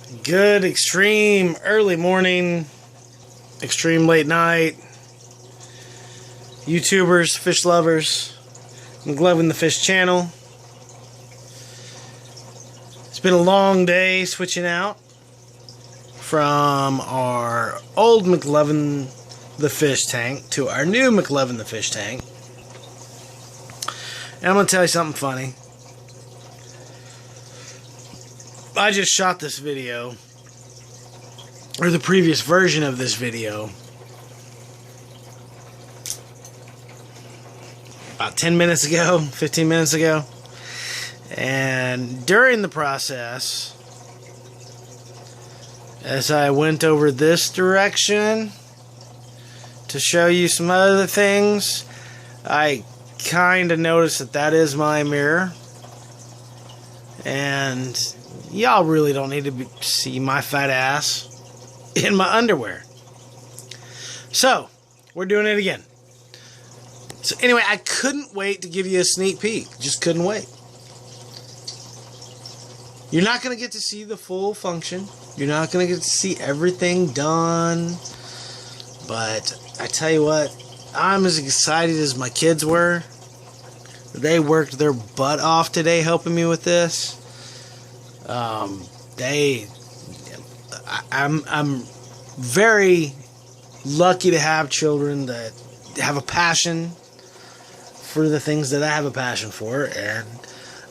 Good extreme early morning, extreme late night, YouTubers, fish lovers, McLovin the Fish channel. It's been a long day switching out from our old McLovin the Fish tank to our new McLovin the Fish tank. And I'm going to tell you something funny. I just shot this video, or the previous version of this video, about 10 minutes ago, 15 minutes ago. And during the process, as I went over this direction to show you some other things, I kind of noticed that that is my mirror. And y'all really don't need to see my fat ass in my underwear. So, we're doing it again. So anyway, I couldn't wait to give you a sneak peek. Just couldn't wait. You're not going to get to see the full function. You're not going to get to see everything done. But I tell you what, I'm as excited as my kids were. They worked their butt off today helping me with this. I'm very lucky to have children that have a passion for the things that I have a passion for, and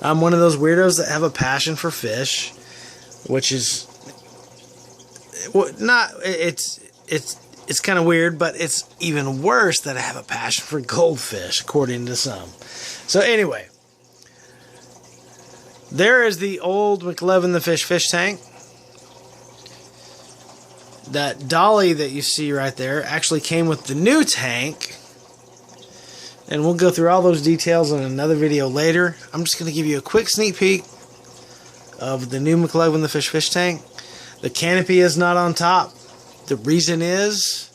I'm one of those weirdos that have a passion for fish, which is not, it's kind of weird, but it's even worse that I have a passion for goldfish, according to some. So anyway, there is the old McLovin the Fish tank. That dolly that you see right there actually came with the new tank. And we'll go through all those details in another video later. I'm just going to give you a quick sneak peek of the new McLovin the Fish tank. The canopy is not on top. The reason is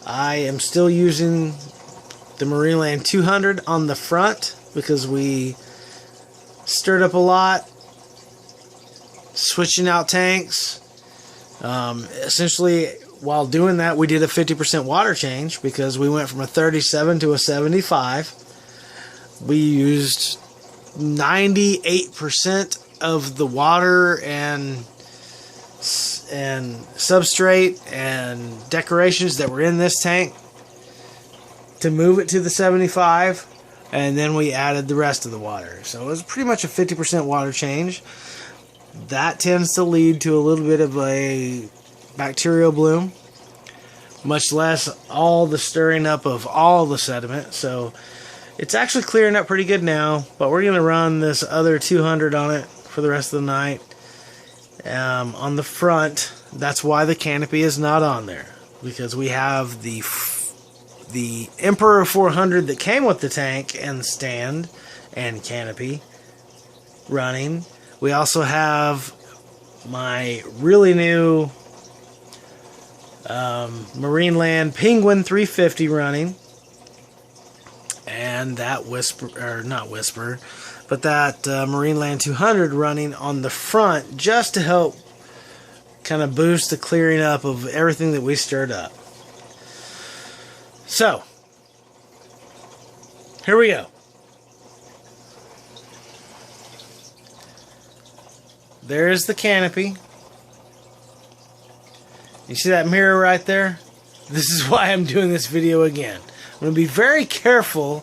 I am still using the Marineland 200 on the front because we stirred up a lot, switching out tanks. Essentially, while doing that, we did a 50% water change because we went from a 37 to a 75. We used 98% of the water and substrate and decorations that were in this tank to move it to the 75. And then we added the rest of the water. So it was pretty much a 50% water change. That tends to lead to a little bit of a bacterial bloom. Much less all the stirring up of all the sediment. So it's actually clearing up pretty good now. But we're going to run this other 200 on it for the rest of the night. On the front, that's why the canopy is not on there. Because we have the Emperor 400 that came with the tank and the stand and canopy running. We also have my really new Marineland Penguin 350 running, and that that Marineland 200 running on the front just to help kind of boost the clearing up of everything that we stirred up. So, here we go. There's the canopy. You see that mirror right there? This is why I'm doing this video again. I'm going to be very careful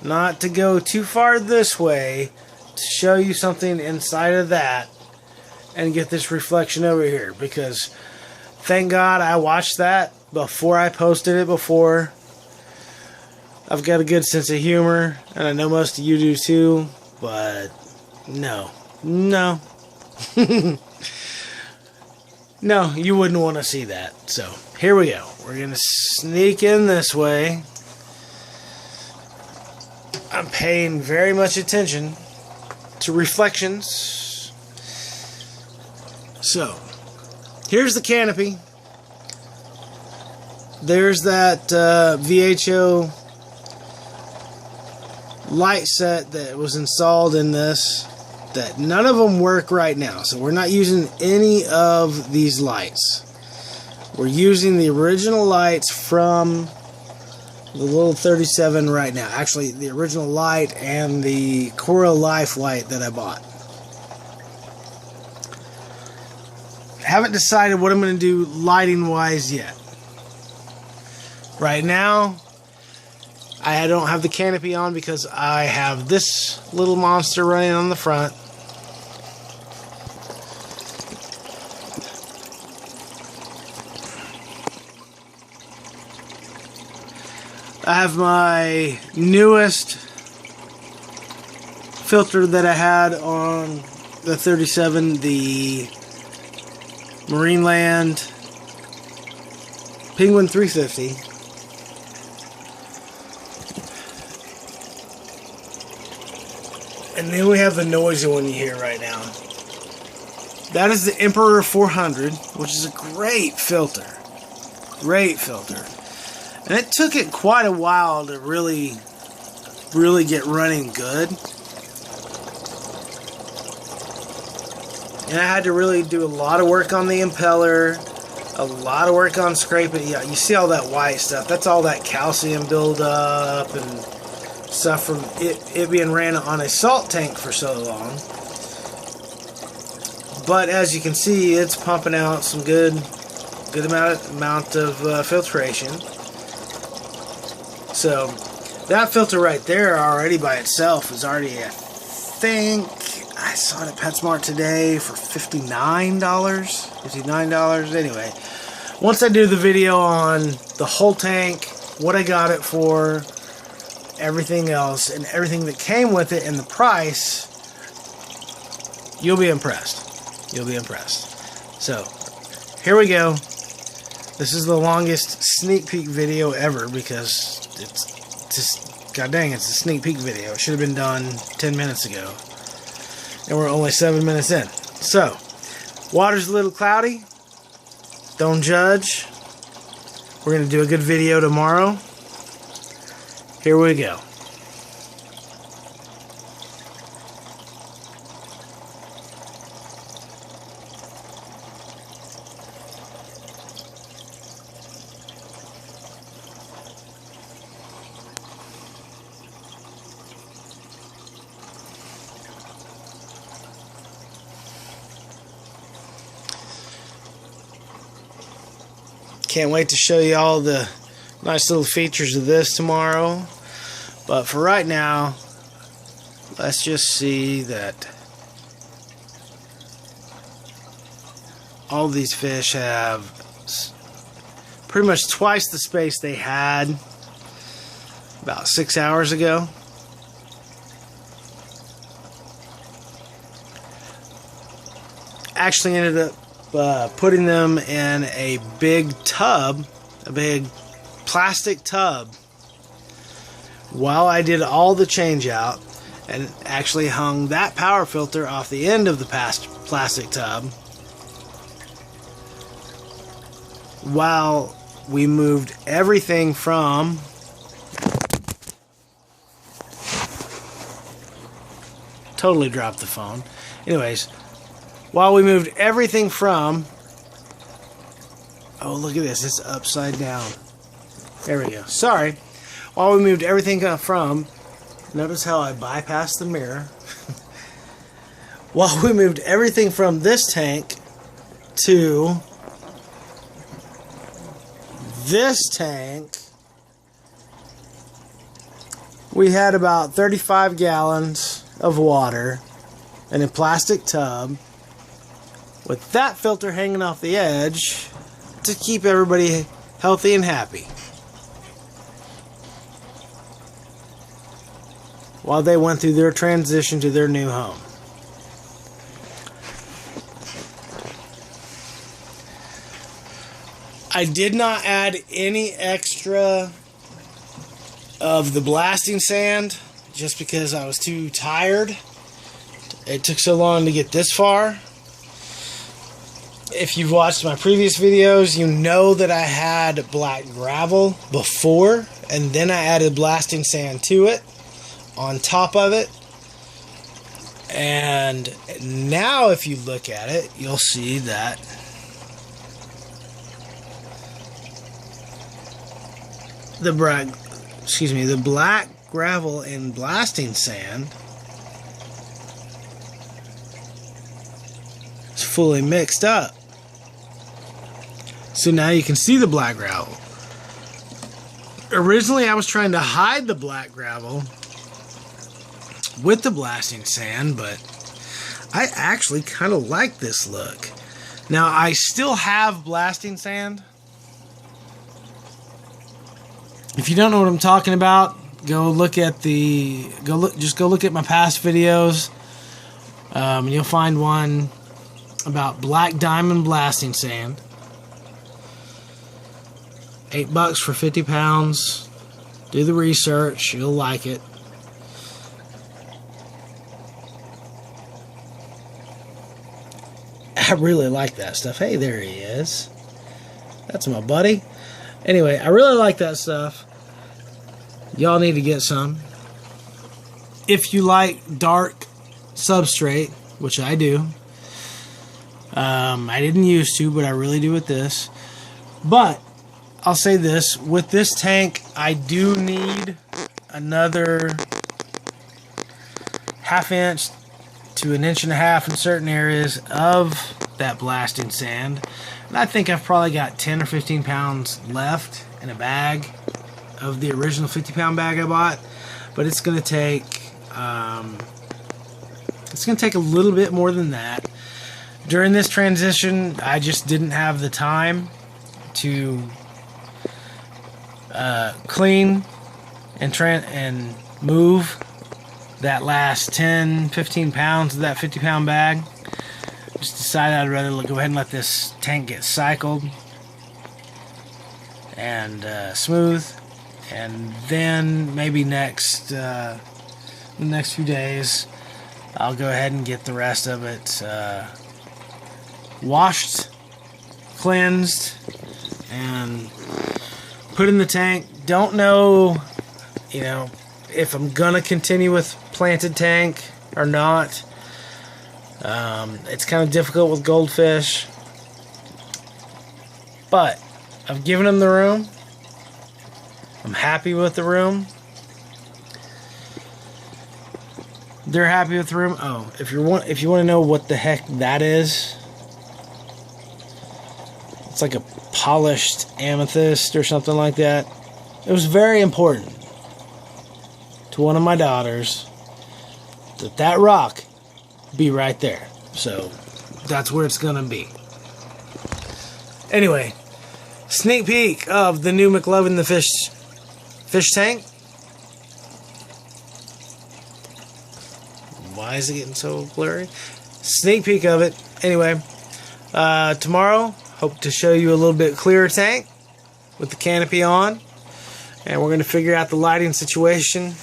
not to go too far this way to show you something inside of that and get this reflection over here, because thank God I watched that before I posted it before. I've got a good sense of humor, and I know most of you do too, but no. No, you wouldn't want to see that. So, here we go. We're going to sneak in this way. I'm paying very much attention to reflections. So, here's the canopy. There's that VHO light set that was installed in this. that none of them work right now. So we're not using any of these lights. We're using the original lights from the little 37 right now. Actually, the original light and the Cora Life light that I bought. Haven't decided what I'm going to do lighting wise yet. Right now, I don't have the canopy on because I have this little monster running on the front. I have my newest filter that I had on the 37, the Marineland Penguin 350. And then we have the noisy one you hear right now. That is the Emperor 400, which is a great filter. Great filter. And it took it quite a while to really get running good. And I had to really do a lot of work on the impeller, a lot of work on scraping. Yeah, you see all that white stuff. That's all that calcium buildup and stuff from it being ran on a salt tank for so long. But as you can see, it's pumping out some good amount of filtration. So that filter right there already by itself is already, I think, I saw it at PetSmart today for $59. Anyway, once I do the video on the whole tank, what I got it for, everything else, and everything that came with it, and the price, you'll be impressed. You'll be impressed. So, here we go. This is the longest sneak peek video ever because it's just, god dang, it's a sneak peek video. It should have been done 10 minutes ago. And we're only 7 minutes in. So, water's a little cloudy. Don't judge. We're going to do a good video tomorrow. Here we go. Can't wait to show you all the nice little features of this tomorrow. But for right now, let's just see that all these fish have pretty much twice the space they had about 6 hours ago. Actually ended up putting them in a big tub, a big plastic tub, while I did all the change out, and actually hung that power filter off the end of the plastic tub while we moved everything from totally dropped the phone. Anyways, while we moved everything from, oh, look at this, it's upside down. There we go. Sorry. While we moved everything from, notice how I bypassed the mirror. While we moved everything from this tank to this tank, we had about 35 gallons of water in a plastic tub with that filter hanging off the edge to keep everybody healthy and happy while they went through their transition to their new home. I did not add any extra of the blasting sand just because I was too tired. It took so long to get this far. If you've watched my previous videos, you know that I had black gravel before, and then I added blasting sand to it, on top of it. And now if you look at it, you'll see that the black gravel and blasting sand is fully mixed up. So now you can see the black gravel. Originally I was trying to hide the black gravel with the blasting sand, but I actually kind of like this look. Now I still have blasting sand. If you don't know what I'm talking about, just go look at my past videos. You'll find one about black diamond blasting sand. $8 for 50 pounds. Do the research, you'll like it. I really like that stuff. Hey, there he is. That's my buddy. Anyway, I really like that stuff. Y'all need to get some. If you like dark substrate, which I do. I didn't used to, but I really do with this. But I'll say this, with this tank, I do need another 1/2 inch to 1.5 inches in certain areas of that blasting sand. And I think I've probably got 10 or 15 pounds left in a bag of the original 50-pound bag I bought. But it's going to take a little bit more than that. During this transition, I just didn't have the time to clean and move that last 10-15 pounds of that 50-pound bag. Just decided I'd rather go ahead and let this tank get cycled and smooth, and then maybe the next few days I'll go ahead and get the rest of it washed, cleansed, and put in the tank. Don't know, if I'm gonna continue with planted tank or not. It's kind of difficult with goldfish, but I've given them the room. I'm happy with the room. They're happy with the room. Oh, if you want to know what the heck that is, it's like a polished amethyst or something like that. It was very important to one of my daughters that rock be right there. So that's where it's gonna be. Anyway, sneak peek of the new McLovin the fish tank. Why is it getting so blurry? Sneak peek of it. Anyway, tomorrow hope to show you a little bit clearer tank with the canopy on, and we're going to figure out the lighting situation,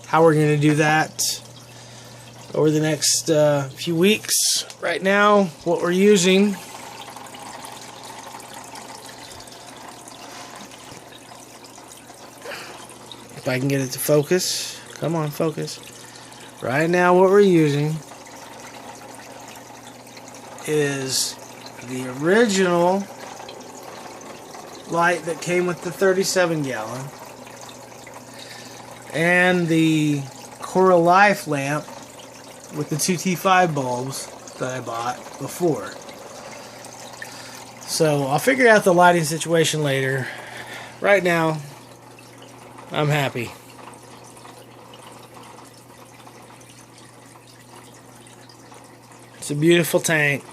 how we're going to do that over the next few weeks. Right now, what we're using, if I can get it to focus, come on, focus. Right now, what we're using is the original light that came with the 37-gallon and the Coral Life lamp with the 2 T5 bulbs that I bought before. So I'll figure out the lighting situation later. Right now, I'm happy. It's a beautiful tank,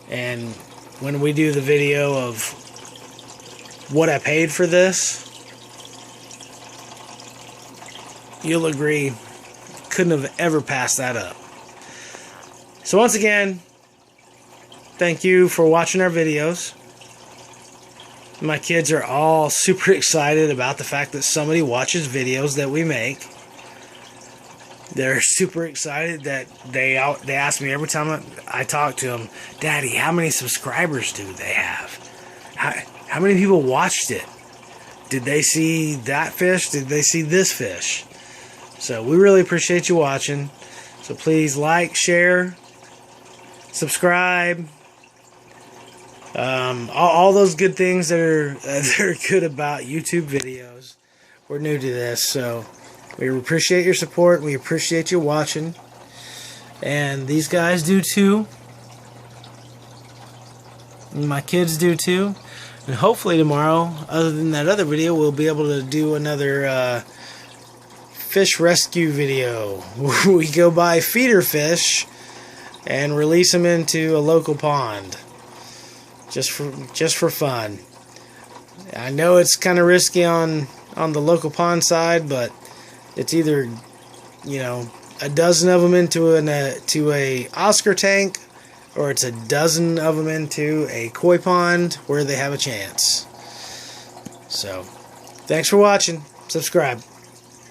and when we do the video of what I paid for this, you'll agree, couldn't have ever passed that up. So once again, thank you for watching our videos. My kids are all super excited about the fact that somebody watches videos that we make. They're super excited that they ask me every time I talk to them, Daddy, how many subscribers do they have? How many people watched it? Did they see that fish? Did they see this fish? So we really appreciate you watching. So please like, share, subscribe. All those good things that are good about YouTube videos. We're new to this, so we appreciate your support. We appreciate you watching. And these guys do too. And my kids do too. And hopefully tomorrow, other than that other video, we'll be able to do another fish rescue video. We go buy feeder fish and release them into a local pond. Just for fun. I know it's kind of risky on the local pond side, but it's either, you know, a dozen of them into a Oscar tank, or it's a dozen of them into a koi pond where they have a chance. So, thanks for watching. Subscribe.